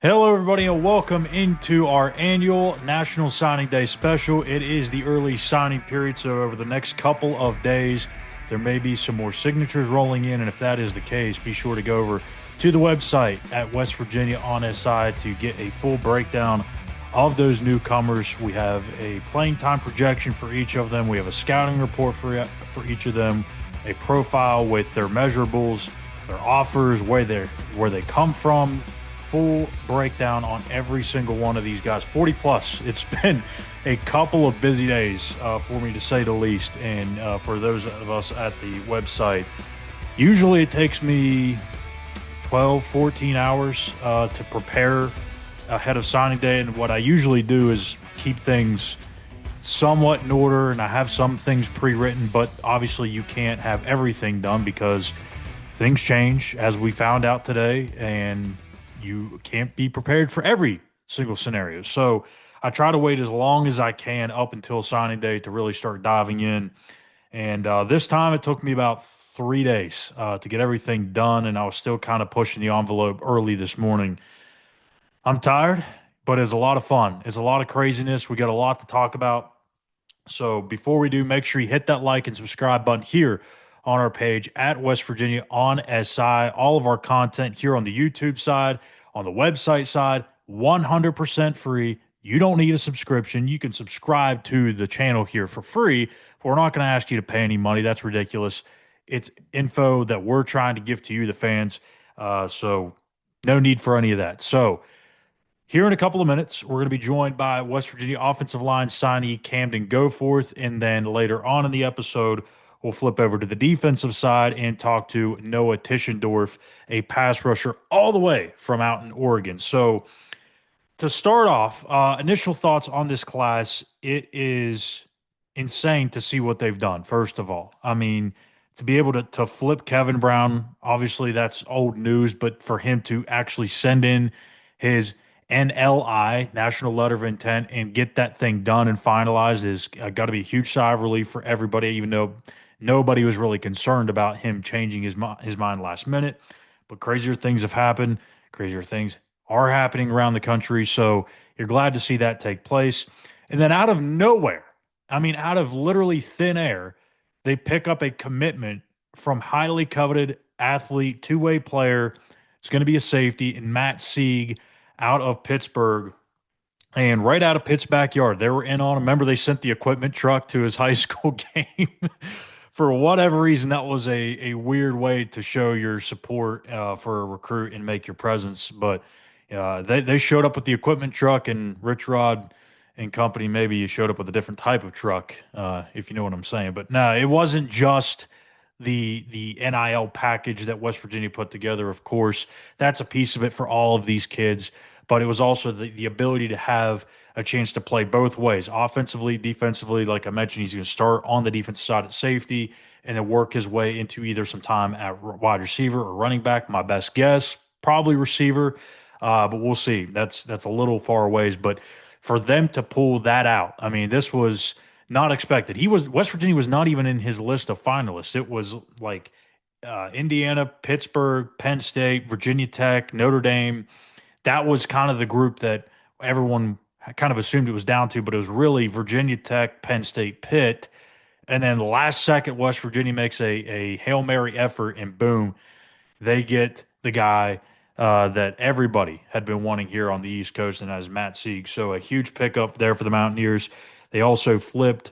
Hello, everybody, and welcome into our annual National Signing Day special. It is the early signing period, so over the next couple of days, there may be some more signatures rolling in, and if that is the case, be sure to go over to the website at West Virginia on SI to get a full breakdown of those newcomers. We have a playing time projection for each of them. We have a scouting report for each of them, a profile with their measurables, their offers, where they come from, full breakdown on every single one of these guys. 40 plus. It's been a couple of busy days for me, to say the least. And for those of us at the website, usually it takes me 12, 14 hours to prepare ahead of signing day. And what I usually do is keep things somewhat in order, and I have some things pre-written, but obviously you can't have everything done because things change, as we found out today, and you can't be prepared for every single scenario. So I try to wait as long as I can up until signing day to really start diving in. And this time it took me about 3 days to get everything done, and I was still kind of pushing the envelope early this morning. I'm tired, but it's a lot of fun. It's a lot of craziness. We got a lot to talk about. So before we do, make sure you hit that like and subscribe button here on our page at West Virginia on SI. All of our content here on the YouTube side, on the website side, 100% free. You don't need a subscription. You can subscribe to the channel here for free, but we're not going to ask you to pay any money. That's ridiculous. It's info that we're trying to give to you, the fans. So no need for any of that. So here in a couple of minutes, we're going to be joined by West Virginia offensive line signee Camden Goforth. And then later on in the episode, we'll flip over to the defensive side and talk to Noah Tishendorf, a pass rusher all the way from out in Oregon. So to start off, initial thoughts on this class. It is insane to see what they've done, first of all. I mean, to be able to flip Kevin Brown, obviously that's old news, but for him to actually send in his NLI, National Letter of Intent, and get that thing done and finalized is got to be a huge sigh of relief for everybody, even though nobody was really concerned about him changing his mind last minute. But crazier things have happened. Crazier things are happening around the country. So you're glad to see that take place. And then out of nowhere, I mean, out of literally thin air, they pick up a commitment from highly coveted athlete, two-way player. It's going to be a safety, and Matt Sieg out of Pittsburgh, and right out of Pitt's backyard. They were in on him. Remember, they sent the equipment truck to his high school game. For whatever reason, that was a weird way to show your support for a recruit and make your presence. But they showed up with the equipment truck, and Rich Rod and company maybe showed up with a different type of truck, if you know what I'm saying. But no, it wasn't just the NIL package that West Virginia put together. Of course, that's a piece of it for all of these kids, but it was also the ability to have a chance to play both ways, offensively, defensively. Like I mentioned, he's going to start on the defensive side at safety and then work his way into either some time at wide receiver or running back. My best guess, probably receiver, but we'll see. That's a little far ways, but for them to pull that out, I mean, this was not expected. West Virginia was not even in his list of finalists. It was like Indiana, Pittsburgh, Penn State, Virginia Tech, Notre Dame. That was kind of the group that everyone kind of assumed it was down to, but it was really Virginia Tech, Penn State, Pitt. And then last second, West Virginia makes a Hail Mary effort, and boom, they get the guy that everybody had been wanting here on the East Coast, and that is Matt Sieg. So a huge pickup there for the Mountaineers. They also flipped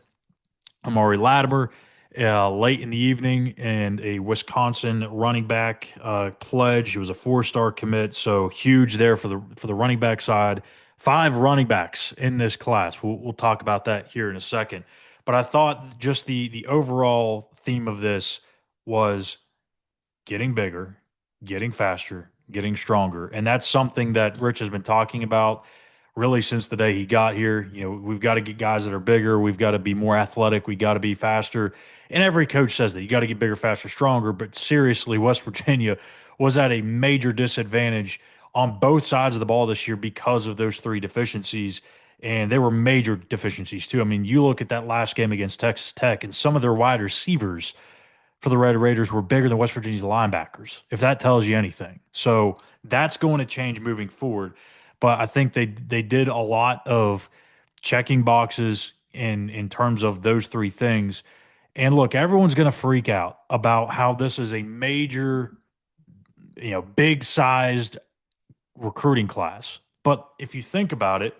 Amari Latimer late in the evening, and a Wisconsin running back pledge. He was a four-star commit, so huge there for the running back side. 5 running backs in this class. We'll talk about that here in a second. But I thought just the overall theme of this was getting bigger, getting faster, getting stronger. And that's something that Rich has been talking about really since the day he got here. You know, we've got to get guys that are bigger. We've got to be more athletic. We got to be faster. And every coach says that you got to get bigger, faster, stronger. But seriously, West Virginia was at a major disadvantage on both sides of the ball this year because of those 3 deficiencies. And they were major deficiencies too. I mean, you look at that last game against Texas Tech, and some of their wide receivers for the Red Raiders were bigger than West Virginia's linebackers, if that tells you anything. So that's going to change moving forward. But I think they did a lot of checking boxes in terms of those three things. And look, everyone's going to freak out about how this is a major, big sized recruiting class. But if you think about it,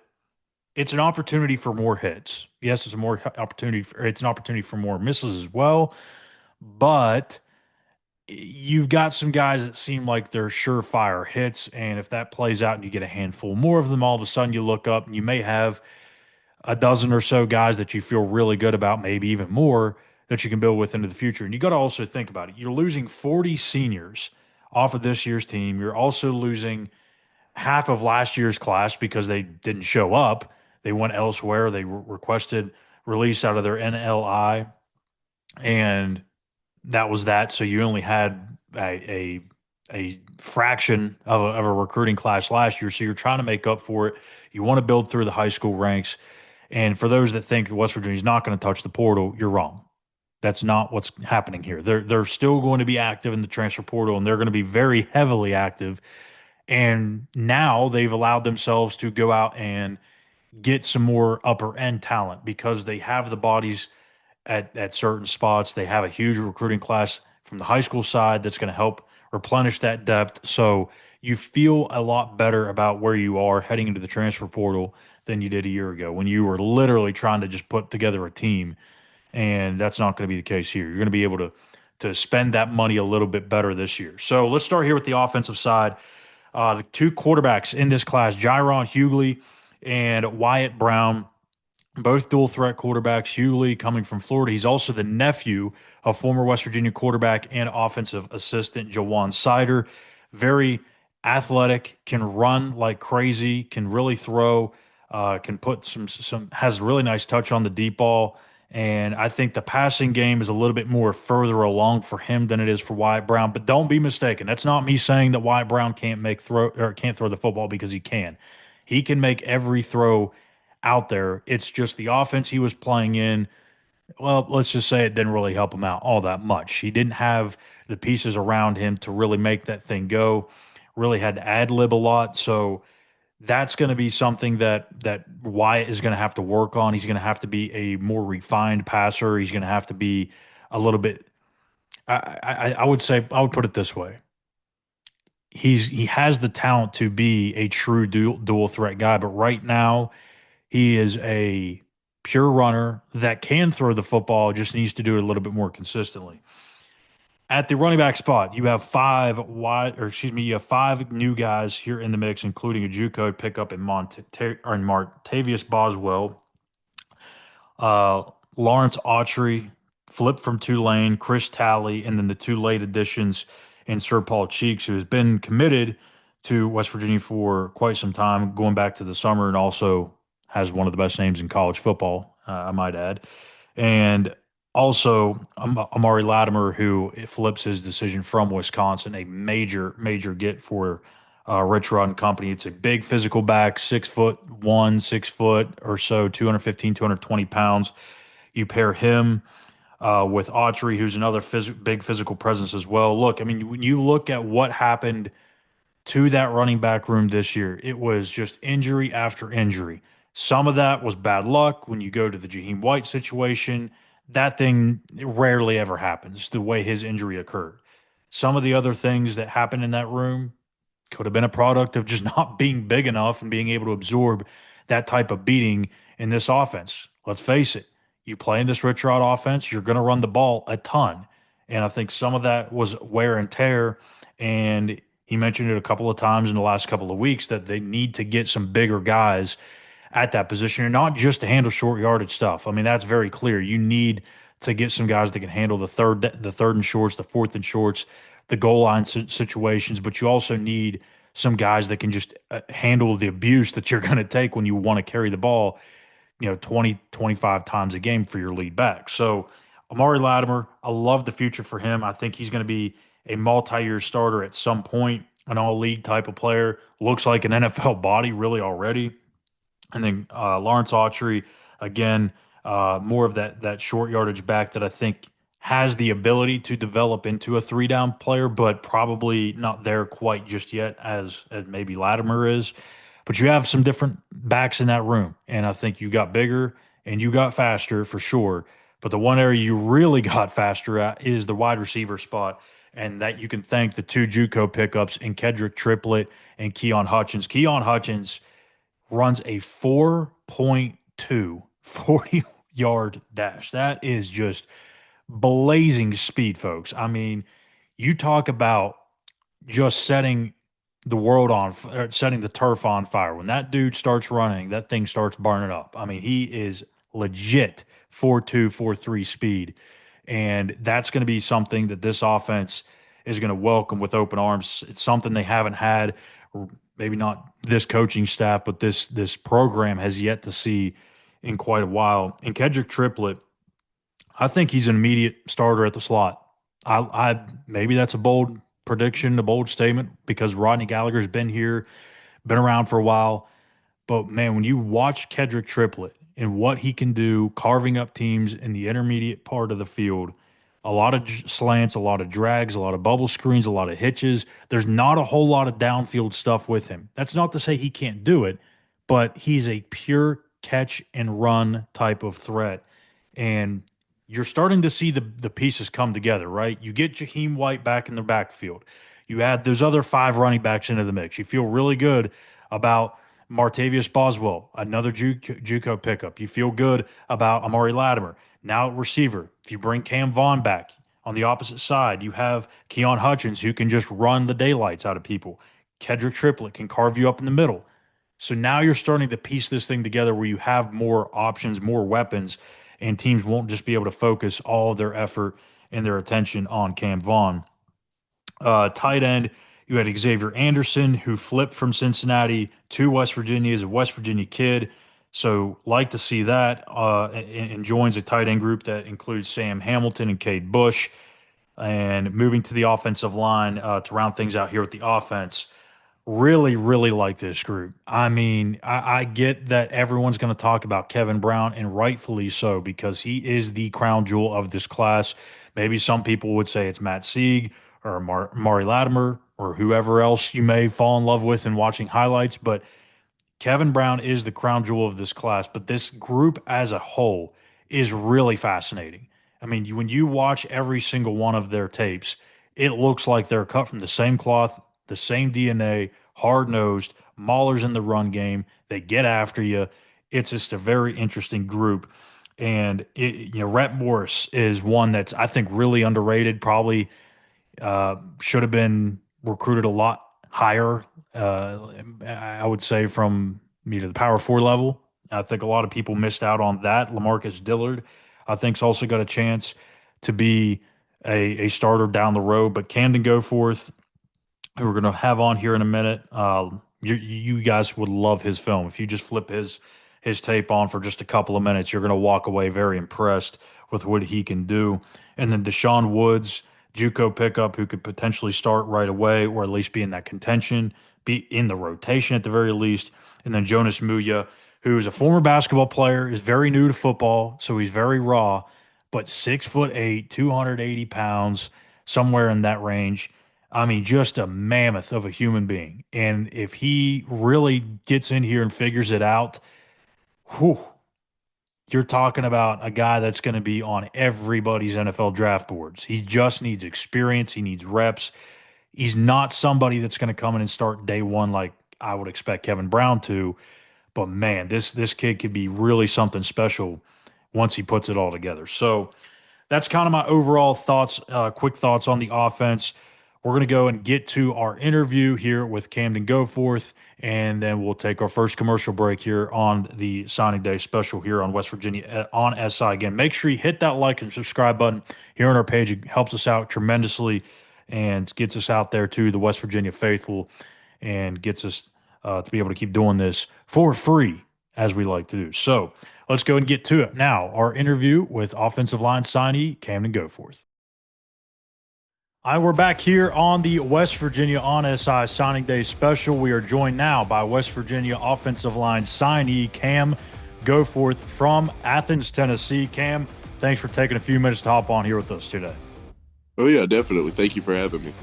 it's an opportunity for more hits. Yes, it's a more opportunity. It's an opportunity for more misses as well. But you've got some guys that seem like they're surefire hits, and if that plays out and you get a handful more of them, all of a sudden you look up and you may have a dozen or so guys that you feel really good about, maybe even more that you can build with into the future. And you got to also think about it. You're losing 40 seniors off of this year's team. You're also losing half of last year's class because they didn't show up. They went elsewhere. They requested release out of their NLI, and that was that. So you only had a fraction of a recruiting class last year. So you're trying to make up for it. You want to build through the high school ranks. And for those that think West Virginia's not going to touch the portal, you're wrong. That's not what's happening here. They're still going to be active in the transfer portal, and they're going to be very heavily active. And now they've allowed themselves to go out and get some more upper end talent because they have the bodies at certain spots. They have a huge recruiting class from the high school side that's going to help replenish that depth. So you feel a lot better about where you are heading into the transfer portal than you did a year ago when you were literally trying to just put together a team. And that's not going to be the case here. You're going to be able to spend that money a little bit better this year. So let's start here with the offensive side. The two quarterbacks in this class, Jaron Hughley and Wyatt Brown, both dual threat quarterbacks. Hughley coming from Florida. He's also the nephew of former West Virginia quarterback and offensive assistant Jawan Sider. Very athletic, can run like crazy, can really throw, can put some has really nice touch on the deep ball. And I think the passing game is a little bit more further along for him than it is for Wyatt Brown. But don't be mistaken. That's not me saying that Wyatt Brown can't throw the football because he can. He can make every throw out there. It's just the offense he was playing in. Well, let's just say it didn't really help him out all that much. He didn't have the pieces around him to really make that thing go. Really had to ad lib a lot. So that's going to be something that Wyatt is going to have to work on. He's going to have to be a more refined passer. He's going to have to be a little bit. I would say I would put it this way. He has the talent to be a true dual threat guy, but right now he is a pure runner that can throw the football, just needs to do it a little bit more consistently. At the running back spot, you have you have five new guys here in the mix, including a JUCO pickup in Martavius Boswell, uh, Lawrence Autry, flipped from Tulane, Chris Talley, and then the two late additions in Sir Paul Cheeks, who has been committed to West Virginia for quite some time, going back to the summer, and also has one of the best names in college football, I might add. And also Amari Latimer, who flips his decision from Wisconsin, a major, major get for Rich Rod and Company. It's a big physical back, 6'1", 6 foot or so, 215, 220 pounds. You pair him with Autry, who's another big physical presence as well. Look, I mean, when you look at what happened to that running back room this year, it was just injury after injury. Some of that was bad luck. When you go to the Jaheim White situation, that thing rarely ever happens the way his injury occurred. Some of the other things that happened in that room could have been a product of just not being big enough and being able to absorb that type of beating in this offense. Let's face it, you play in this Rich Rod offense, you're going to run the ball a ton. And I think some of that was wear and tear. And he mentioned it a couple of times in the last couple of weeks that they need to get some bigger guys at that position and not just to handle short yardage stuff. I mean, that's very clear. You need to get some guys that can handle the third and shorts, the fourth and shorts, the goal line situations, but you also need some guys that can just handle the abuse that you're going to take when you want to carry the ball, 20, 25 times a game for your lead back. So Amari Latimer, I love the future for him. I think he's going to be a multi-year starter at some point, an all-league type of player. Looks like an NFL body really already. And then Lawrence Autry, again, more of that short yardage back that I think has the ability to develop into a three-down player, but probably not there quite just yet as maybe Latimer is. But you have some different backs in that room, and I think you got bigger and you got faster for sure. But the one area you really got faster at is the wide receiver spot, and that you can thank the two JUCO pickups in Kedrick Triplett and Keon Hutchins. Keon Hutchins runs a 4.2 40-yard dash. That is just blazing speed, folks. I mean, you talk about just setting the world on, setting the turf on fire. When that dude starts running, that thing starts burning up. I mean, he is legit 4.2, 4.3 speed. And that's going to be something that this offense is going to welcome with open arms. It's something they haven't had, or maybe not this coaching staff, but this program has yet to see in quite a while. And Kedrick Triplett, I think he's an immediate starter at the slot. I maybe that's a bold prediction, a bold statement, because Rodney Gallagher's been here, been around for a while. But man, when you watch Kedrick Triplett and what he can do, carving up teams in the intermediate part of the field, a lot of slants, a lot of drags, a lot of bubble screens, a lot of hitches. There's not a whole lot of downfield stuff with him. That's not to say he can't do it, but he's a pure catch and run type of threat. And you're starting to see the pieces come together, right? You get Jaheim White back in the backfield. You add those other five running backs into the mix. You feel really good about Martavius Boswell, another JUCO pickup. You feel good about Amari Latimer. Now at receiver, if you bring Cam Vaughn back on the opposite side, you have Keon Hutchins who can just run the daylights out of people. Kedrick Triplett can carve you up in the middle. So now you're starting to piece this thing together where you have more options, more weapons, and teams won't just be able to focus all of their effort and their attention on Cam Vaughn. Tight end, you had Xavier Anderson, who flipped from Cincinnati to West Virginia as a West Virginia kid. So like to see that, and joins a tight end group that includes Sam Hamilton and Cade Bush. And moving to the offensive line to round things out here with the offense, really, really like this group. I mean, I get that everyone's going to talk about Kevin Brown, and rightfully so, because he is the crown jewel of this class. Maybe some people would say it's Matt Sieg or Mari Latimer or whoever else you may fall in love with in watching highlights, but Kevin Brown is the crown jewel of this class. But this group as a whole is really fascinating. I mean, when you watch every single one of their tapes, it looks like they're cut from the same cloth, the same DNA, hard-nosed, maulers in the run game. They get after you. It's just a very interesting group. And, Rhett Morris is one that's, I think, really underrated, probably should have been recruited a lot higher, I would say, from the Power 4 level. I think a lot of people missed out on that. LaMarcus Dillard, I think, has also got a chance to be a starter down the road. But Camden Goforth, who we're going to have on here in a minute, you guys would love his film. If you just flip his tape on for just a couple of minutes, you're going to walk away very impressed with what he can do. And then Deshaun Woods, JUCO pickup, who could potentially start right away or at least be in that contention, be in the rotation at the very least. And then Jonas Muya, who is a former basketball player, is very new to football, so he's very raw, but 6'8", 280 pounds, somewhere in that range. I mean, just a mammoth of a human being. And if he really gets in here and figures it out, whew, you're talking about a guy that's going to be on everybody's NFL draft boards. He just needs experience. He needs reps. He's not somebody that's going to come in and start day one like I would expect Kevin Brown to. But, man, this kid could be really something special once he puts it all together. So that's kind of my overall thoughts, quick thoughts on the offense. We're going to go and get to our interview here with Camden Goforth, and then we'll take our first commercial break here on the Signing Day special here on West Virginia on SI. Again, make sure you hit that like and subscribe button here on our page. It helps us out tremendously and gets us out there to the West Virginia faithful and gets us to be able to keep doing this for free, as we like to do. So let's go and get to it. Now, our interview with offensive line signee Camden Goforth. All right, we're back here on the West Virginia on SI Signing Day special. We are joined now by West Virginia offensive line signee Cam Goforth from Athens, Tennessee. Cam, Thanks for taking a few minutes to hop on here with us today. Oh yeah, definitely. Thank you for having me.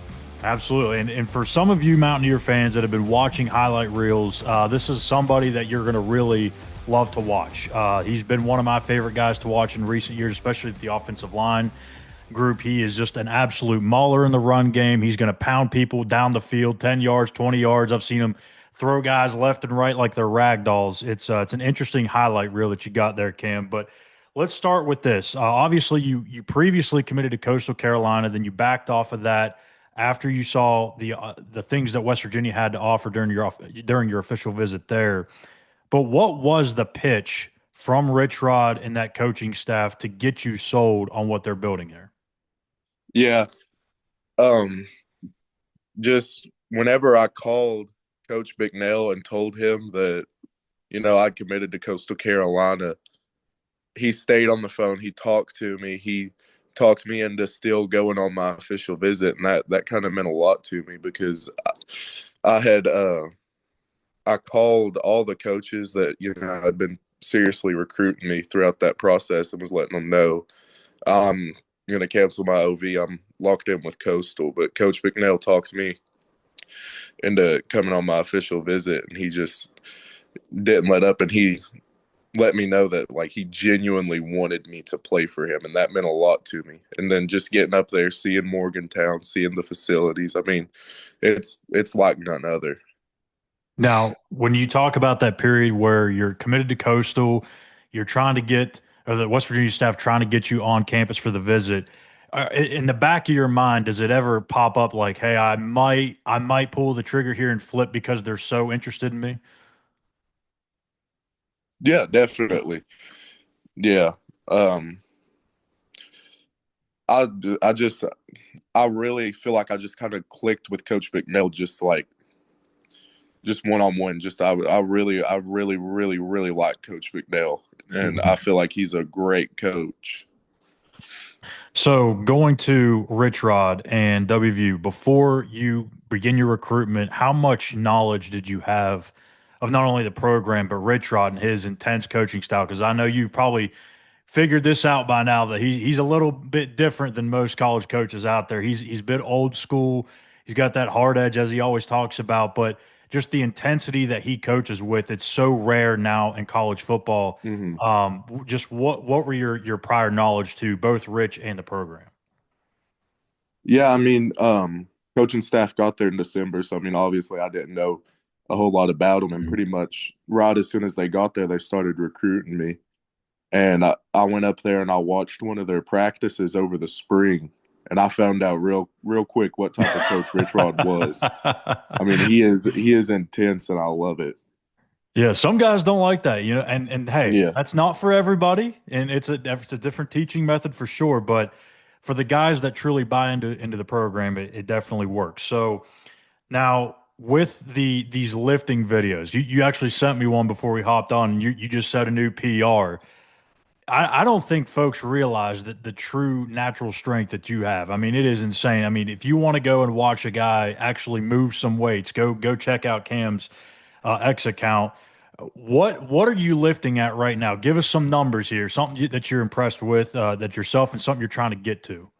Absolutely. And for some of you Mountaineer fans that have been watching highlight reels, this is somebody that you're going to really love to watch. He's been one of my favorite guys to watch in recent years, especially at the offensive line group. He is just an absolute mauler in the run game. He's going to pound people down the field, 10 yards, 20 yards. I've seen him throw guys left and right like they're rag dolls. It's an interesting highlight reel that you got there, Cam. But let's start with this. Obviously, you previously committed to Coastal Carolina, then you backed off of that after you saw the things that West Virginia had to offer during your official visit there. But what was the pitch from Rich Rod and that coaching staff to get you sold on what they're building there? Yeah. Um, just whenever I called Coach McNeil and told him that, I committed to Coastal Carolina, he stayed on the phone. He talked to me. He talked me into still going on my official visit, and that kind of meant a lot to me because I called all the coaches that had been seriously recruiting me throughout that process and was letting them know I'm going to cancel my OV. I'm locked in with Coastal. But Coach McNeil talked me into coming on my official visit, and he just didn't let up. And he let me know that he genuinely wanted me to play for him, and that meant a lot to me. And then just getting up there, seeing Morgantown, seeing the facilities, I mean, it's like none other. Now, when you talk about that period where you're committed to Coastal, you're trying to get, or the West Virginia staff trying to get you on campus for the visit, in the back of your mind, does it ever pop up like, "Hey, I might pull the trigger here and flip because they're so interested in me"? Yeah, definitely. Yeah. Um, I, I just, I really feel like I just kind of clicked with Coach McNeil, just one on one. I really like Coach McNeil, and I feel like he's a great coach. So going to Rich Rod and WVU, before you begin your recruitment, how much knowledge did you have of not only the program but Rich Rod and his intense coaching style? Because I know you've probably figured this out by now that he's a little bit different than most college coaches out there. He's a bit old school. He's got that hard edge as he always talks about, but just the intensity that he coaches with, it's so rare now in college football. Mm-hmm. Just what were your prior knowledge to both Rich and the program? Yeah, I mean, coaching staff got there in December, so I mean, obviously, I didn't know a whole lot about them, and pretty much right as soon as they got there, they started recruiting me, and I went up there and I watched one of their practices over the spring, and I found out real quick what type of coach Rich Rod was. I mean, he is intense, and I love it. Yeah, some guys don't like that, and hey, Yeah, that's not for everybody, and it's a different teaching method for sure. But for the guys that truly buy into the program, it definitely works. So now with these lifting videos, you actually sent me one before we hopped on, and you just set a new PR. I don't think folks realize that the true natural strength that you have. I mean, it is insane. I mean, if you want to go and watch a guy actually move some weights, go check out Cam's X account. What are you lifting at right now? Give us some numbers here, something that you're impressed with, that yourself and something you're trying to get to.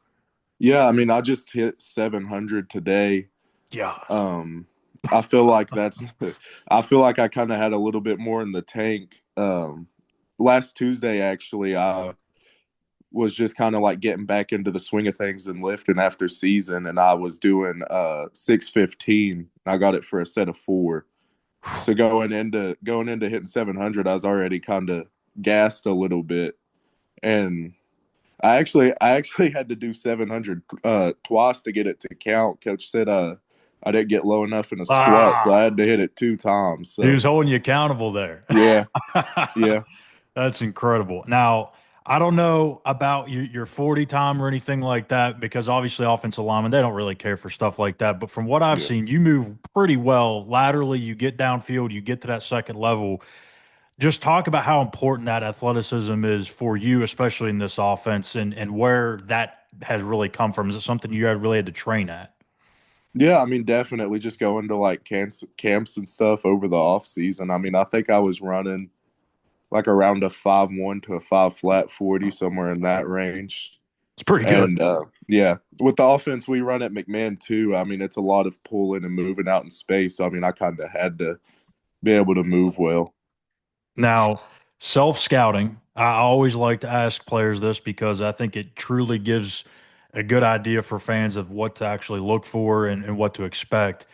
yeah. I mean, I just hit 700 today. Yeah. Um, I feel like that's. I feel like I kind of had a little bit more in the tank. Last Tuesday, actually, I was just kind of like getting back into the swing of things and lifting after season, and I was doing 615. I got it for a set of four. So going into hitting 700, I was already kind of gassed a little bit, and I actually had to do 700 twice to get it to count. Coach said I didn't get low enough in a squat, so I Ah, had to hit it two times. he So was holding you accountable there. yeah, yeah, That's incredible. Now, I don't know about your 40 time or anything like that because obviously offensive linemen, they don't really care for stuff like that. But from what I've yeah. seen, you move pretty well laterally. You get downfield, you get to that second level. Just talk about how important that athleticism is for you, especially in this offense, and where that has really come from. Is it something you had really had to train at? Yeah, I mean, definitely just going to like camps and stuff over the off season. I mean, I think I was running like around a 5'1" to a 5 flat 40, somewhere in that range. It's pretty good. And yeah, with the offense we run at McMahon too, I mean, it's a lot of pulling and moving out in space. So, I mean, I kind of had to be able to move well. Now, self-scouting, I always like to ask players this because I think it truly gives a good idea for fans of what to actually look for and what to expect.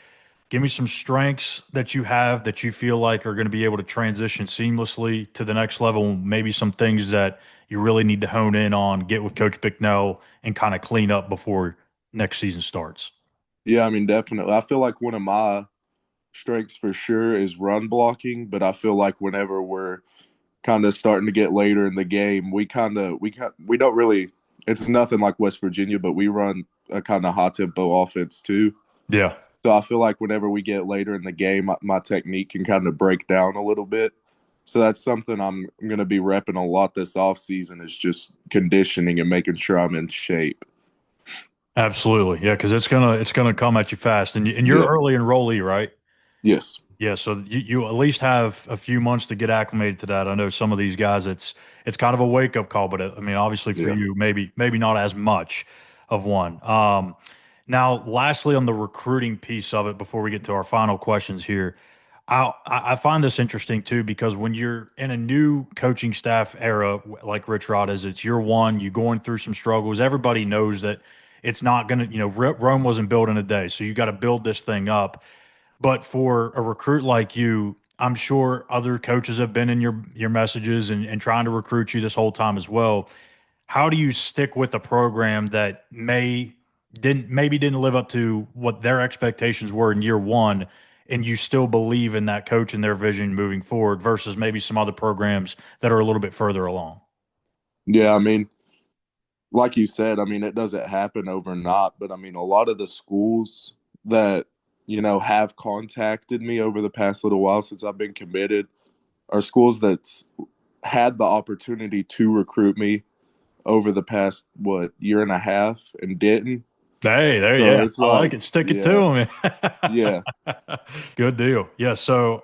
Give me some strengths that you have that you feel like are going to be able to transition seamlessly to the next level. Maybe some things that you really need to hone in on, get with Coach Bicknell, and kind of clean up before next season starts. Yeah, I mean, definitely. I feel like one of my strengths for sure is run blocking, but I feel like whenever we're kind of starting to get later in the game, we don't really. It's nothing like West Virginia, but we run a kind of high tempo offense too. Yeah, So I feel like whenever we get later in the game, my technique can kind of break down a little bit. So that's something I'm going to be repping a lot this off season is just conditioning and making sure I'm in shape. absolutely. Yeah, because it's gonna come at you fast, and you're Yeah. early enrollee, right? Yes. Yeah, so you at least have a few months to get acclimated to that. I know some of these guys, it's kind of a wake up call, but I mean, obviously for Yeah. you, maybe not as much of one. Now, lastly, on the recruiting piece of it, before we get to our final questions here, I find this interesting too because when you're in a new coaching staff era like Rich Rod is, it's year one, you're going through some struggles. Everybody knows that it's not going to, Rome wasn't built in a day, so you got to build this thing up. But for a recruit like you, I'm sure other coaches have been in your messages and trying to recruit you this whole time as well. How do you stick with a program that maybe didn't live up to what their expectations were in year one, and you still believe in that coach and their vision moving forward versus maybe some other programs that are a little bit further along? Yeah. I mean, like you said, I mean, it doesn't happen overnight, but I mean, a lot of the schools that, have contacted me over the past little while since I've been committed are schools that's had the opportunity to recruit me over the past, year and a half and didn't. Hey, there, So yeah, it's I like like, it. Stick it to yeah, them. yeah, Good deal. Yeah. So,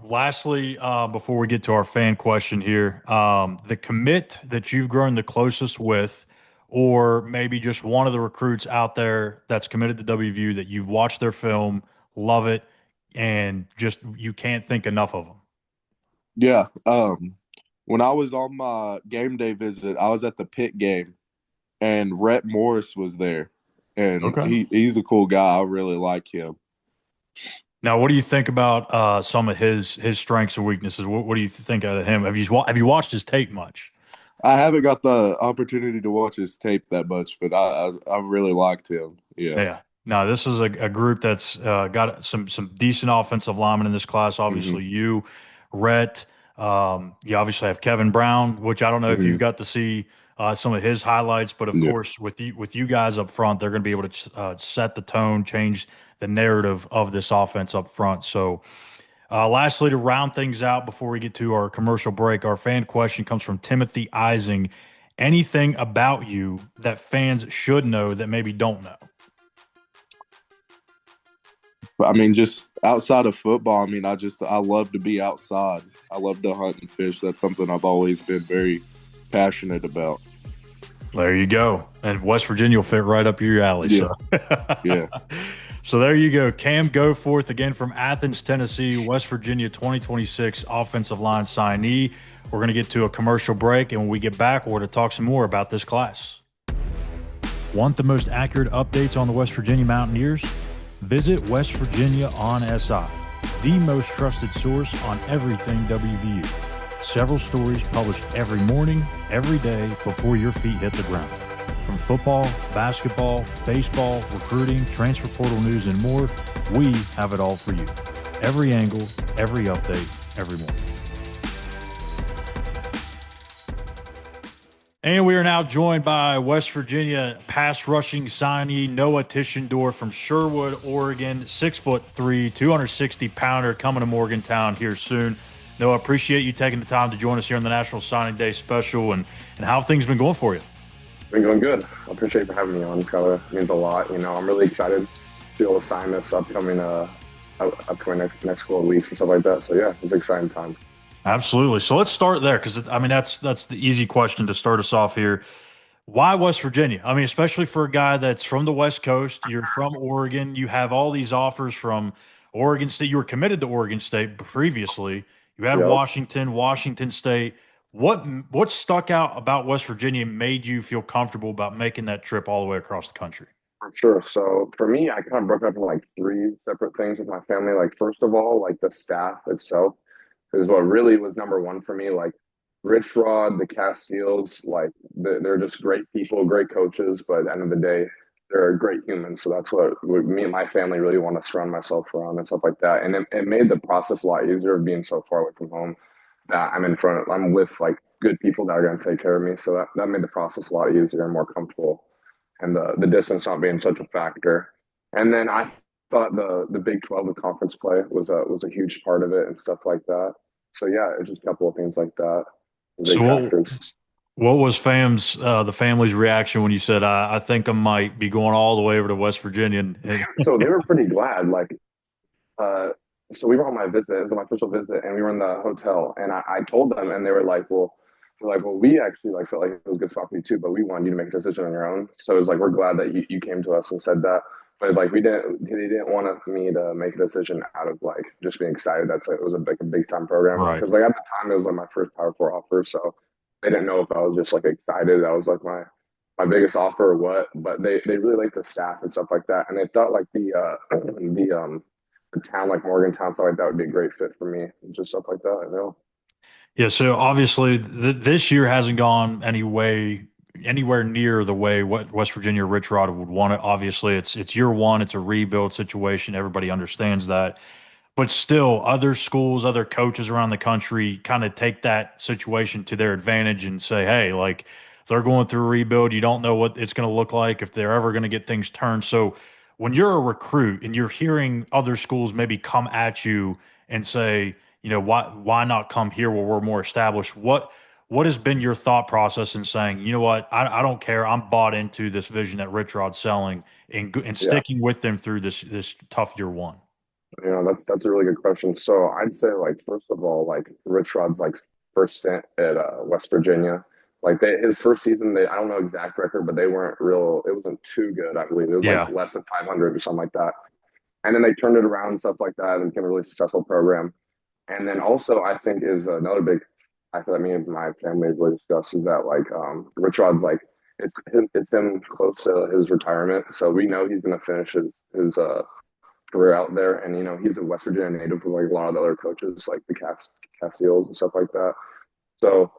lastly, before we get to our fan question here, the commit that you've grown the closest with, or maybe just one of the recruits out there that's committed to WVU that you've watched their film, love it, and just you can't think enough of them. yeah. When I was on my game day visit, I was at the Pitt game and Rhett Morris was there. And Okay. he's a cool guy. I really like him. Now, what do you think about some of his strengths and weaknesses? What do you think of him? Have you watched his tape much? I haven't got the opportunity to watch his tape that much, but I really liked him. Yeah. Yeah. No, this is a group that's got some decent offensive linemen in this class. Hmm. Obviously, you, Rhett. You obviously have Kevin Brown, which I don't know if you've Hmm. got to see some of his highlights, but of Yeah. course, with you guys up front, they're going to be able to set the tone, change the narrative of this offense up front. So, lastly, to round things out before we get to our commercial break, our fan question comes from Timothy Ising. Anything about you that fans should know that maybe don't know? But I mean, just outside of football, I mean, I love to be outside. I love to hunt and fish. That's something I've always been very passionate about. There you go. And West Virginia will fit right up your alley. Yeah. So, Yeah. so there you go. Cam Goforth again from Athens, Tennessee, West Virginia 2026 offensive line signee. We're going to get to a commercial break, and when we get back, we're going to talk some more about this class. Want the most accurate updates on the West Virginia Mountaineers? Visit West Virginia on SI, the most trusted source on everything WVU. Several stories published every morning, every day before your feet hit the ground. From football, basketball, baseball, recruiting, transfer portal news, and more, we have it all for you. Every angle, every update, every morning. And we are now joined by West Virginia pass rushing signee Noah Tishendorf from Sherwood, Oregon, 6'3", 260-pounder, coming to Morgantown here soon. Noah, appreciate you taking the time to join us here on the National Signing Day special, and how have things been going for you? Been going good. I appreciate you for having me on. It means a lot. I'm really excited to be able to sign this upcoming next couple of weeks and stuff like that. So yeah, it's an exciting time. Absolutely. So let's start there because I mean that's the easy question to start us off here. Why West Virginia? I mean, especially for a guy that's from the West Coast, you're from Oregon, you have all these offers from Oregon State. You were committed to Oregon State previously. You had Yep. Washington, Washington State. What stuck out about West Virginia made you feel comfortable about making that trip all the way across the country? For sure. So for me, I kind of broke up into like three separate things with my family. Like first of all, like the staff itself is what really was number one for me. Like Rich Rod, the Castiles, like they're just great people, great coaches. But at the end of the day, they're great humans. So that's what me and my family really want to surround myself around and stuff like that. And it made the process a lot easier of being so far away from home that I'm with like good people that are going to take care of me. So that made the process a lot easier and more comfortable, and the distance not being such a factor. And then I thought the Big 12, the conference play was a huge part of it and stuff like that. So yeah, it's just a couple of things like that, So big factors. what was the family's reaction when you said I think I might be going all the way over to West Virginia So they were pretty glad. Like uh, so we were on my visit, it was my official visit, and we were in the hotel, and I told them, and they were like, well. They're like, well, we actually like felt like it was a good spot for you too, but we wanted you to make a decision on your own. So it was like we're glad that you came to us and said that. But like they didn't want me to make a decision out of like just being excited. That's like it was a big time program right. because like at the time it was like my first Power Four offer, so they didn't know if I was just like excited. That was like my biggest offer or what. But they really liked the staff and stuff like that, and they thought like the town like Morgantown stuff like that would be a great fit for me and just stuff like that. You know. Yeah, so obviously this year hasn't gone anywhere near the way what West Virginia Rich Rod would want it. Obviously, it's year one, it's a rebuild situation. Everybody understands that. But still, other schools, other coaches around the country kind of take that situation to their advantage and say, hey, like they're going through a rebuild. You don't know what it's going to look like if they're ever going to get things turned. So when you're a recruit and you're hearing other schools maybe come at you and say, you know, why not come here where we're more established? What has been your thought process in saying, you know what, I don't care. I'm bought into this vision that Rich Rod's selling and Yeah. sticking with them through this tough year one. That's a really good question. So I'd say like first of all, like Rich Rod's like first stint at West Virginia, like his first season, I don't know exact record, but they weren't real. It wasn't too good, I believe. It was like Yeah. less than 500 or something like that. And then they turned it around and stuff like that and became a really successful program. And then also I think is another big factor that me and my family really discussed is that like Rich Rod's like it's him close to his retirement, so we know he's going to finish his career out there. And he's a West Virginia native with like a lot of the other coaches, like the Castiles and stuff like that. So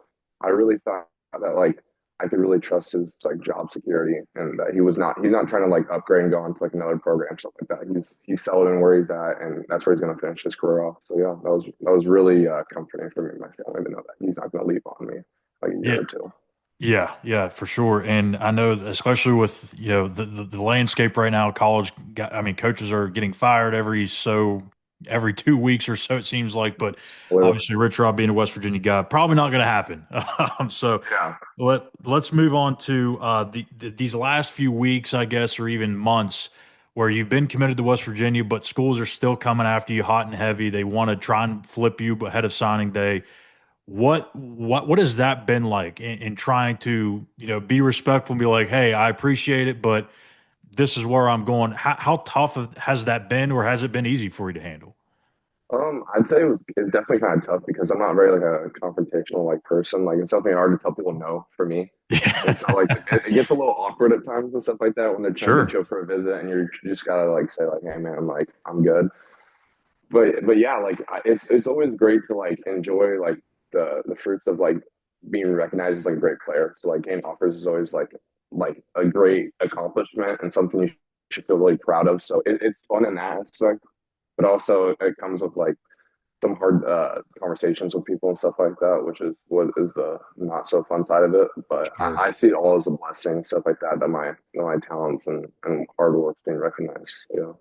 I really thought that like I could really trust his like job security, and that he's not trying to like upgrade and go on to like another program, stuff like that. He's settled in where he's at, and that's where he's going to finish his career off. So yeah, that was really comforting for me and my family to know that he's not going to leave on me like a Yeah. year or two. Yeah, for sure. And I know, especially with the landscape right now, I mean, coaches are getting fired every 2 weeks or so it seems like. But Literally. obviously, Rich Rod being a West Virginia guy, probably not going to happen. So Yeah. let's move on to these last few weeks, I guess, or even months where you've been committed to West Virginia, but schools are still coming after you hot and heavy. They want to try and flip you ahead of signing day. What has that been like in trying to, be respectful and be like, hey, I appreciate it, but this is where I'm going. How tough has that been, or has it been easy for you to handle? I'd say it's definitely kind of tough because I'm not very like a confrontational like person. Like it's definitely hard to tell people no for me. And so like it gets a little awkward at times and stuff like that when they're trying to get Sure. you up for a visit and you just gotta like say like, hey man, like I'm good. But yeah, like it's always great to like enjoy like the fruits of like being recognized as like a great player. So like game offers is always like a great accomplishment and something you should feel really proud of. So it's fun in that aspect, but also it comes with like some hard conversations with people and stuff like that, which is what is the not so fun side of it. But Sure. I see it all as a blessing, stuff like that, that my talents and hard work being recognized. Yeah.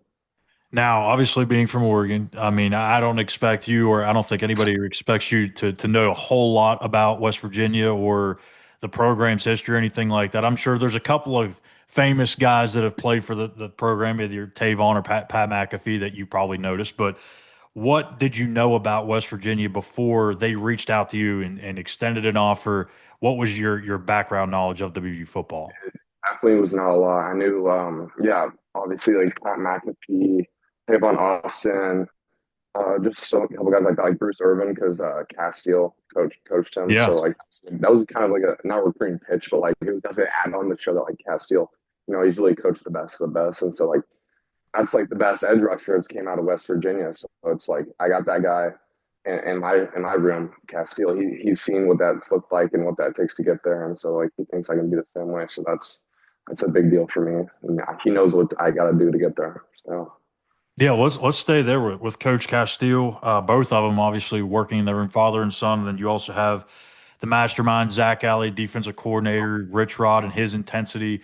Now, obviously, being from Oregon, I mean, I don't expect you, or I don't think anybody expects you to know a whole lot about West Virginia or the program's history or anything like that. I'm sure there's a couple of famous guys that have played for the program, either Tavon or Pat McAfee, that you probably noticed. But What did you know about West Virginia before they reached out to you and extended an offer? What was your background knowledge of WVU football? Definitely was not a lot. I knew, yeah, obviously like Pat McAfee, Tavon Austin, just so a couple guys like that, like Bruce Irvin, because Castile coached him. So Yeah. like that was kind of like a not a recruiting pitch, but like it was definitely an add on to show that like Castile, he's really coached the best of the best, and so like that's like the best edge rusher that's came out of West Virginia. So it's like I got that guy in my room, Castile. He's seen what that's looked like and what that takes to get there, and so like he thinks I can be the same way. So that's a big deal for me. And he knows what I got to do to get there. So Yeah, let's stay there with Coach Castile. Both of them obviously working their own father and son. And then you also have the mastermind, Zach Alley, defensive coordinator, Rich Rod, and his intensity.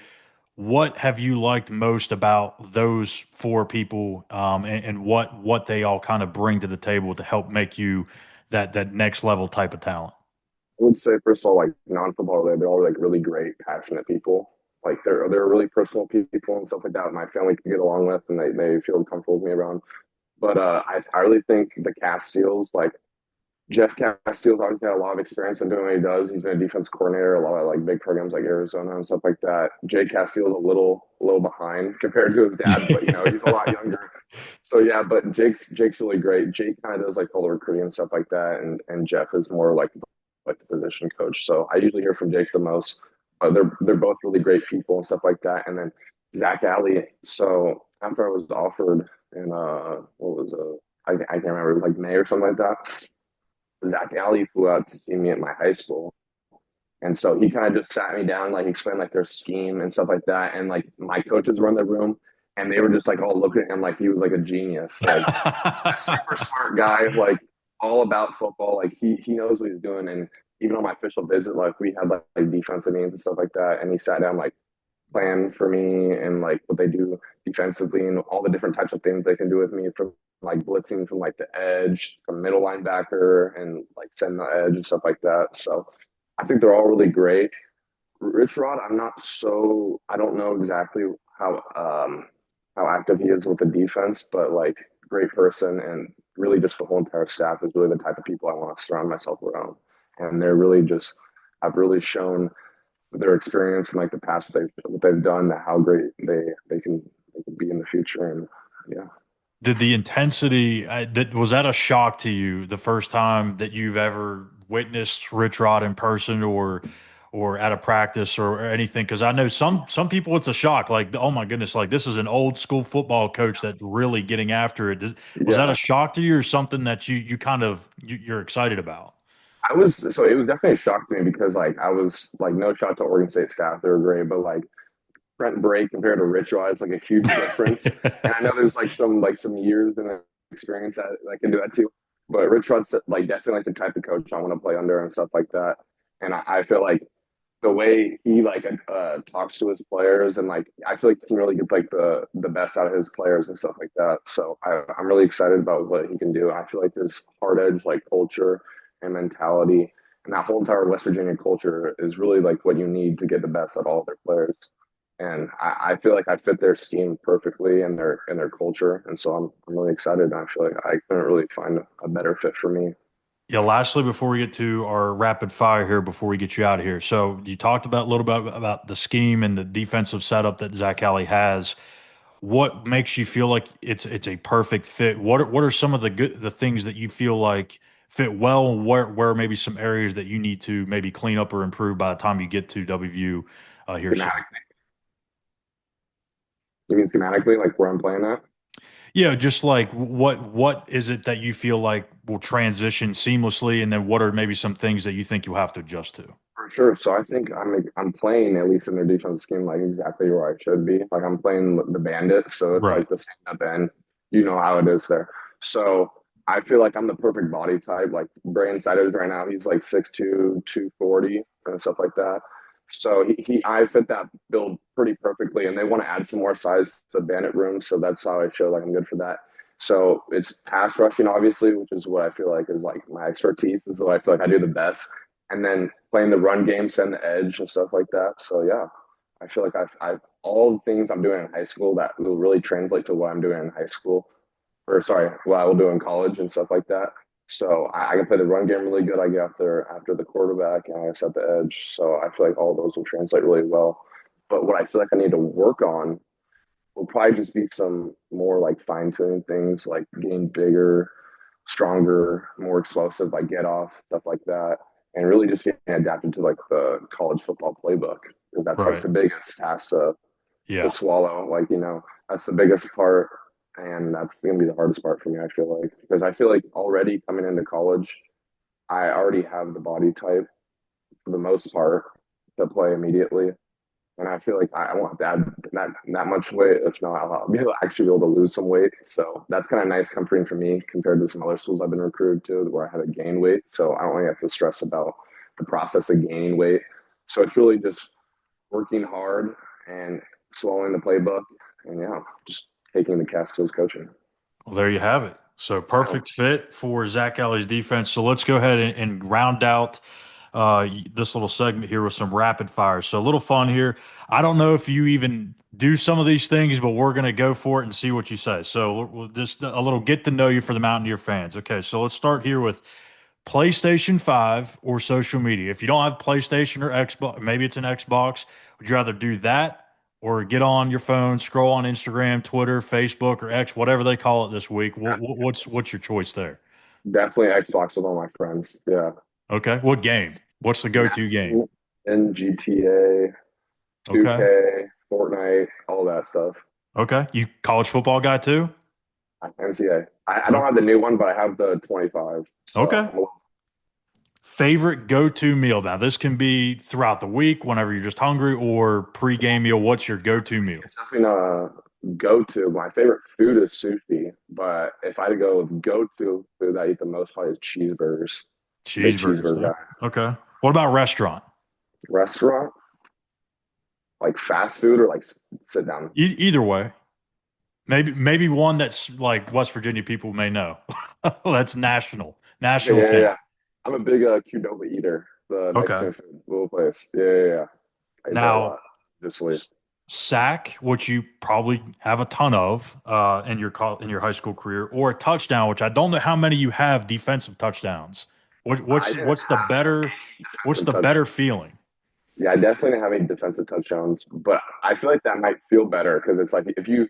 What have you liked most about those four people, and what they all kind of bring to the table to help make you that next level type of talent? I would say first of all, like non-football related, they're all like really great, passionate people. Like they're really personal people and stuff like that. My family can get along with, and they feel comfortable with me around. But I really think the Castiles, like Jeff Castile's obviously had a lot of experience in doing what he does. He's been a defense coordinator, a lot of like big programs like Arizona and stuff like that. Jay Castile's a little behind compared to his dad, but he's a lot younger. So yeah, but Jake's really great. Jake kind of does like all the recruiting and stuff like that, and Jeff is more like the position coach. So I usually hear from Jake the most. They're both really great people and stuff like that. And then Zach Alley. So after I was offered in what was I can't remember, it was like May or something like that. Zach Alley flew out to see me at my high school. And so he kind of just sat me down, like explained like their scheme and stuff like that. And like my coaches were in the room and they were just like all looking at him like he was like a genius, like a super smart guy, like all about football. Like he knows what he's doing. And even on my official visit, like we had like defensive meetings and stuff like that. And he sat down like plan for me and like what they do defensively and all the different types of things they can do with me from like blitzing from like the edge, from middle linebacker and like send the edge and stuff like that. So I think they're all really great. Rich Rod, I don't know exactly how active he is with the defense, but like great person and really just the whole entire staff is really the type of people I want to surround myself around. And they're really just I've really shown their experience and like the past what they've done, how great they can be in the future. And yeah, Did the intensity that was that a shock to you the first time that you've ever witnessed Rich Rod in person or at a practice or anything? Because I know some people it's a shock, like oh my goodness, like this is an old school football coach that's really getting after it. Was that a yeah. shock to you or something that you kind of you're excited about? It was definitely a shock to me because like I was like no shot to Oregon State staff, they were great, but like Brent Bray compared to Rich Rod is like a huge difference. And I know there's like some years and experience that can do that too. But Rich Rod's like definitely like the type of coach I want to play under and stuff like that. And I feel like the way he like talks to his players and like I feel like he can really get like the best out of his players and stuff like that. So I'm really excited about what he can do. I feel like his hard edge like culture and mentality and that whole entire West Virginia culture is really like what you need to get the best out of all of their players. And I feel like I fit their scheme perfectly and their culture. And so I'm really excited. And I feel like I couldn't really find a better fit for me. Yeah, lastly, before we get to our rapid fire here, before we get you out of here. So you talked about a little bit about the scheme and the defensive setup that Zach Alley has. What makes you feel like it's a perfect fit? What are some of the things that you feel like fit well, and where maybe some areas that you need to maybe clean up or improve by the time you get to WVU here soon? Schematically, you mean schematically, like where I'm playing at? Yeah, just like what is it that you feel like will transition seamlessly, and then what are maybe some things that you think you'll have to adjust to? For sure. So I think I'm playing at least in their defense scheme like exactly where I should be. Like I'm playing the bandit, so it's Right. like the stand up end. You know how it is there. So I feel like I'm the perfect body type. Like Brain Siders right now, he's like 6'2", 240 and stuff like that. So I fit that build pretty perfectly, and they want to add some more size to the bandit room. So that's how I show like I'm good for that. So it's pass rushing, obviously, which is what I feel like is like my expertise. This is what I feel like I do the best and then playing the run game, send the edge and stuff like that. So yeah, I feel like I've all the things I'm doing in high school that will really translate to what I'm doing in high school. or sorry, what I will do in college and stuff like that. So I can play the run game really good. I get after the quarterback and I set the edge. So I feel like all those will translate really well. But what I feel like I need to work on will probably just be some more like fine tuning things, like getting bigger, stronger, more explosive, like get off, stuff like that. And really just getting adapted to like the college football playbook. Because that's like Right. the biggest task to Yeah. swallow. Like, that's the biggest part. And that's going to be the hardest part for me, I feel like. Because I feel like already coming into college, I already have the body type for the most part to play immediately. And I feel like I won't have to add that much weight. If not, I'll be able to actually be able to lose some weight. So that's kind of nice, comforting for me compared to some other schools I've been recruited to where I had to gain weight. So I don't really have to stress about the process of gaining weight. So it's really just working hard and swallowing the playbook and just taking the Catskills coaching. Well, there you have it. So perfect fit for Zach Alley's defense. So let's go ahead and round out this little segment here with some rapid fire. So a little fun here. I don't know if you even do some of these things, but we're going to go for it and see what you say. So we'll just a little get to know you for the Mountaineer fans. Okay, so let's start here with PlayStation 5 or social media. If you don't have PlayStation or Xbox, maybe it's an Xbox, would you rather do that or get on your phone, scroll on Instagram, Twitter, Facebook, or X, whatever they call it this week? What's your choice there? Definitely Xbox with all my friends. Yeah. Okay. What game? What's the go-to game? And GTA, Okay. 2K, Fortnite, all that stuff. Okay. You college football guy too? NCAA. I don't have the new one, but I have the 25. Okay. So Favorite go-to meal? Now, this can be throughout the week, whenever you're just hungry, or pre-game meal. What's your go-to meal? it's definitely not a go-to. My favorite food is sushi, but if I had to go with go-to food that I eat the most, probably is cheeseburgers. Big Cheeseburgers. cheeseburger Huh? guy. Okay. What about restaurant? Restaurant, like fast food or like sit down. Either way. Maybe one that's like West Virginia people may know. That's national. Okay, National yeah, yeah, chain. yeah. I'm a big Qdoba eater. The Okay. Mexican food, little place. Yeah, yeah, yeah. I eat that a Now, lot. Just like sack, which you probably have a ton of in your high school career, or a touchdown, which I don't know how many you have defensive touchdowns. What, I what's didn't what's the have better any what's defensive the better touchdowns. feeling? Yeah, I definitely didn't have any defensive touchdowns, but I feel like that might feel better because it's like if you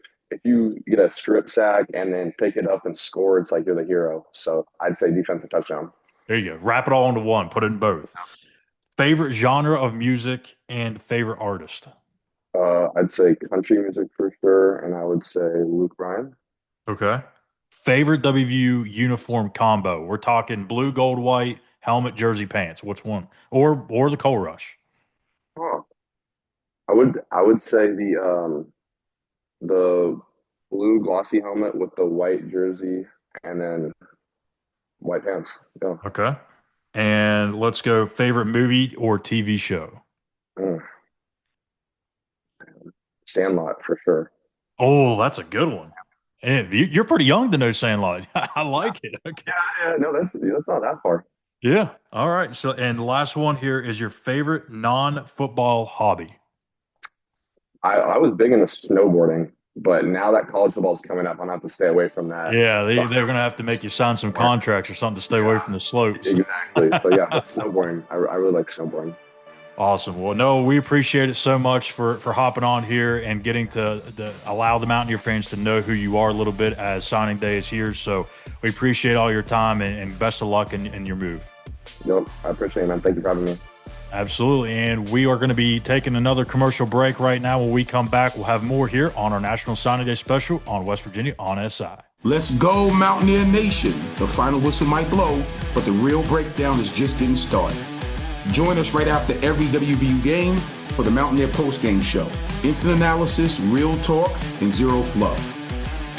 get a strip sack and then pick it up and score, it's like you're the hero. So I'd say defensive touchdown. There you go. Wrap it all into one. Put it in both. Favorite genre of music and favorite artist. I'd say country music for sure, and I would say Luke Bryan. Okay. Favorite WVU uniform combo. We're talking blue, gold, white, helmet, jersey, pants. Which one? Or the Coal Rush. Huh. I would say the blue glossy helmet with the white jersey and then white pants. Yeah. Okay. And let's go favorite movie or TV show. Mm. Sandlot for sure. Oh, that's a good one. And you're pretty young to know Sandlot. I like it. Okay. Yeah, no, that's not that far. Yeah. All right. So, and the last one here is your favorite non-football hobby. I was big into snowboarding, but now that college football is coming up, I'm gonna have to stay away from that. Yeah, So they're going to have to make you sign some contracts or something to stay away yeah, from the slopes. exactly. So yeah, but snowboarding, I really like snowboarding. Awesome. Well, Noah, we appreciate it so much for hopping on here and getting to allow the Mountaineer fans to know who you are a little bit as signing day is here. So we appreciate all your time and best of luck in your move. Nope, I appreciate it, man. Thank you for having me. Absolutely. And we are going to be taking another commercial break right now. When we come back, we'll have more here on our National Signing Day special on West Virginia on SI. Let's go, Mountaineer Nation. The final whistle might blow, but the real breakdown is just getting started. Join us right after every WVU game for the Mountaineer Postgame Show. Instant analysis, real talk, and zero fluff.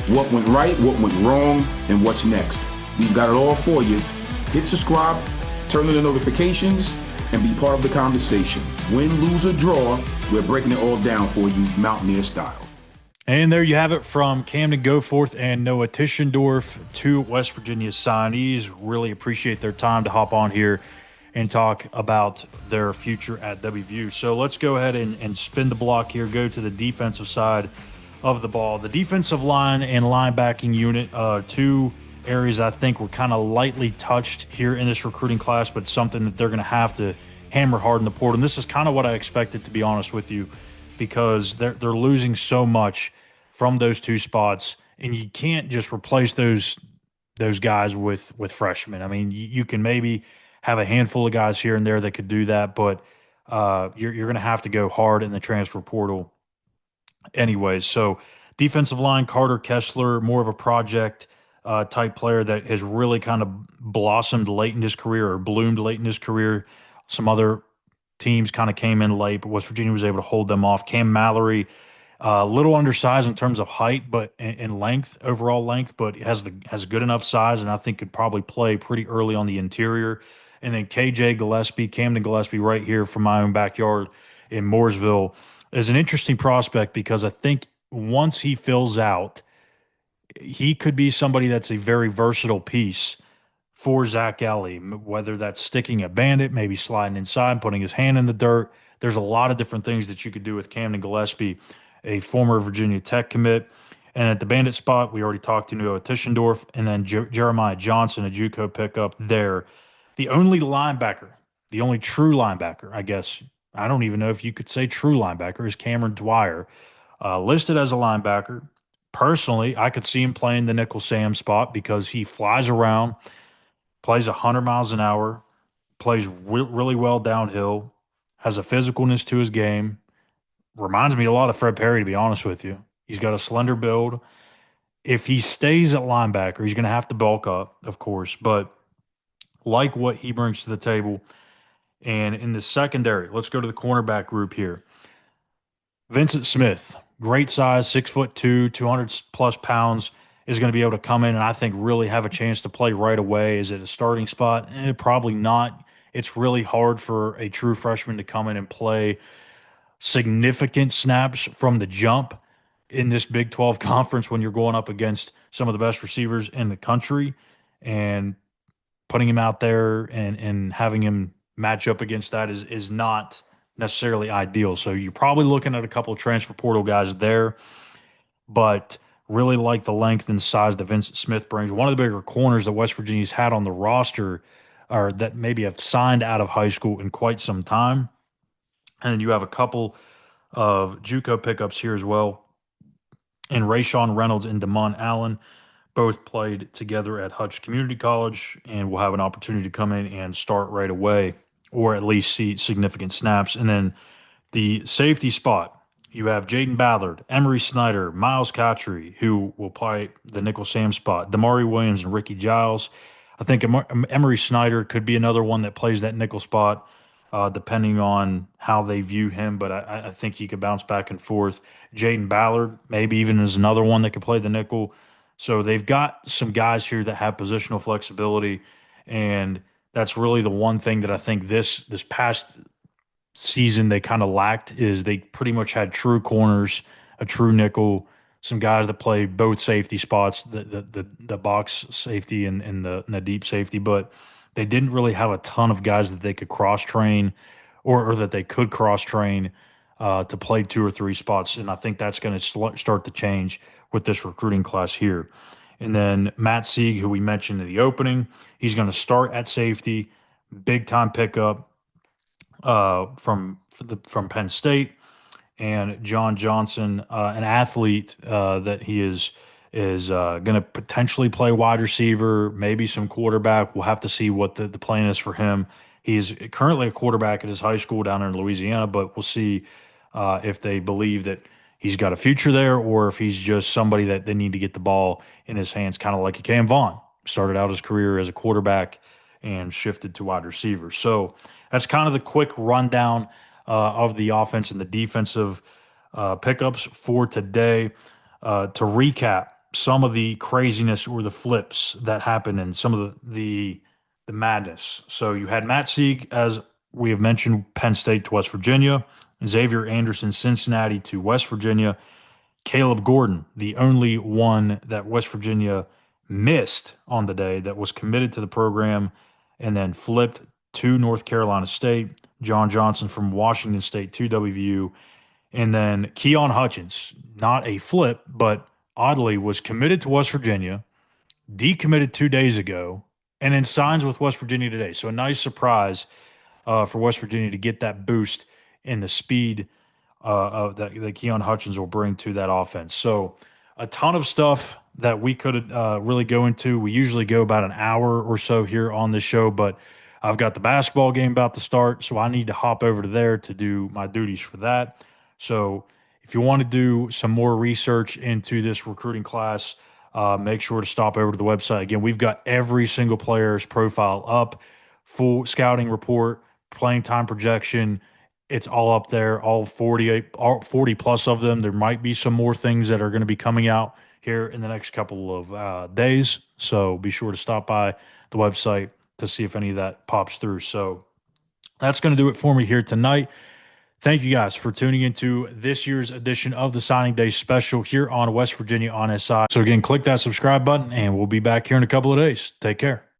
What went right, what went wrong, and what's next. We've got it all for you. Hit subscribe, turn on the notifications, and be part of the conversation. Win, lose, or draw, we're breaking it all down for you, Mountaineer style. And there you have it from Camden, Goforth, and Noah Tishendorf, two West Virginia signees. Really appreciate their time to hop on here and talk about their future at WVU. So let's go ahead and spin the block here, go to the defensive side of the ball. The defensive line and linebacking unit, two areas I think were kind of lightly touched here in this recruiting class, but something that they're going to have to hammer hard in the portal. And this is kind of what I expected, to be honest with you, because they're losing so much from those two spots, and you can't just replace those guys with freshmen. I mean, you can maybe have a handful of guys here and there that could do that, but you're going to have to go hard in the transfer portal anyways. So defensive line, Carter Kessler, more of a project type player that has really kind of blossomed late in his career or bloomed late in his career. Some other teams kind of came in late, but West Virginia was able to hold them off. Cam Mallory, a little undersized in terms of height, but in length, overall length, but has good enough size, and I think could probably play pretty early on the interior. And then KJ Gillespie, Camden Gillespie, right here from my own backyard in Mooresville, is an interesting prospect because I think once he fills out, he could be somebody that's a very versatile piece for Zach Ellie, whether that's sticking a bandit, maybe sliding inside, putting his hand in the dirt. There's a lot of different things that you could do with Camden Gillespie, a former Virginia Tech commit. And at the bandit spot, we already talked to Noah Tishendorf, and then Jeremiah Johnson, a JUCO pickup there. The only linebacker, the only true linebacker, I guess, I don't even know if you could say true linebacker, is Cameron Dwyer, listed as a linebacker. Personally, I could see him playing the nickel Sam spot because he flies around, plays 100 miles an hour, plays really well downhill, has a physicalness to his game. Reminds me a lot of Fred Perry, to be honest with you. He's got a slender build. If he stays at linebacker, he's going to have to bulk up, of course, but like what he brings to the table. And in the secondary, let's go to the cornerback group here. Vincent Smith, great size, 6'2", 200 plus pounds, is going to be able to come in and I think really have a chance to play right away. Is it a starting spot? Probably not. It's really hard for a true freshman to come in and play significant snaps from the jump in this Big 12 conference when you're going up against some of the best receivers in the country, and putting him out there and having him match up against that is not necessarily ideal. So you're probably looking at a couple of transfer portal guys there, but really like the length and size that Vincent Smith brings. One of the bigger corners that West Virginia's had on the roster, or that maybe have signed out of high school in quite some time. And you have a couple of JUCO pickups here as well. And Rayshawn Reynolds and Damon Allen both played together at Hutch Community College and will have an opportunity to come in and start right away, or at least see significant snaps. And then the safety spot, you have Jaden Ballard, Emery Snyder, Miles Catry, who will play the nickel Sam spot, Damari Williams and Ricky Giles. I think Emery Snyder could be another one that plays that nickel spot, depending on how they view him, but I think he could bounce back and forth. Jaden Ballard maybe even is another one that could play the nickel. So they've got some guys here that have positional flexibility, and that's really the one thing that I think this past season they kind of lacked, is they pretty much had true corners, a true nickel, some guys that play both safety spots, the box safety and the deep safety, but they didn't really have a ton of guys that they could cross-train or that they could cross-train to play two or three spots, and I think that's going to start to change with this recruiting class here. And then Matt Sieg, who we mentioned in the opening, he's going to start at safety, big-time pickup from Penn State. And John Johnson, an athlete that he is going to potentially play wide receiver, maybe some quarterback. We'll have to see what the plan is for him. He's currently a quarterback at his high school down in Louisiana, but we'll see if they believe that he's got a future there or if he's just somebody that they need to get the ball in his hands, kind of like a Cam Vaughn. Started out his career as a quarterback and shifted to wide receiver. So that's kind of the quick rundown of the offense and the defensive pickups for today. To recap some of the craziness or the flips that happened and some of the madness. So you had Matt Sieg, as we have mentioned, Penn State to West Virginia, Xavier Anderson, Cincinnati to West Virginia, Caleb Gordon, the only one that West Virginia missed on the day that was committed to the program and then flipped to North Carolina State, John Johnson from Washington State to WVU, And then Keon Hutchins, not a flip, but oddly was committed to West Virginia, decommitted 2 days ago, and then signs with West Virginia today. So a nice surprise for West Virginia to get that boost in the speed that Keon Hutchins will bring to that offense. So a ton of stuff that we could really go into. We usually go about an hour or so here on this show, but I've got the basketball game about to start, so I need to hop over to there to do my duties for that. So if you want to do some more research into this recruiting class, make sure to stop over to the website. Again, we've got every single player's profile up, full scouting report, playing time projection. It's all up there, all 40 plus of them. There might be some more things that are going to be coming out here in the next couple of days. So be sure to stop by the website to see if any of that pops through. So that's going to do it for me here tonight. Thank you guys for tuning into this year's edition of the Signing Day Special here on West Virginia on SI. So again, click that subscribe button and we'll be back here in a couple of days. Take care.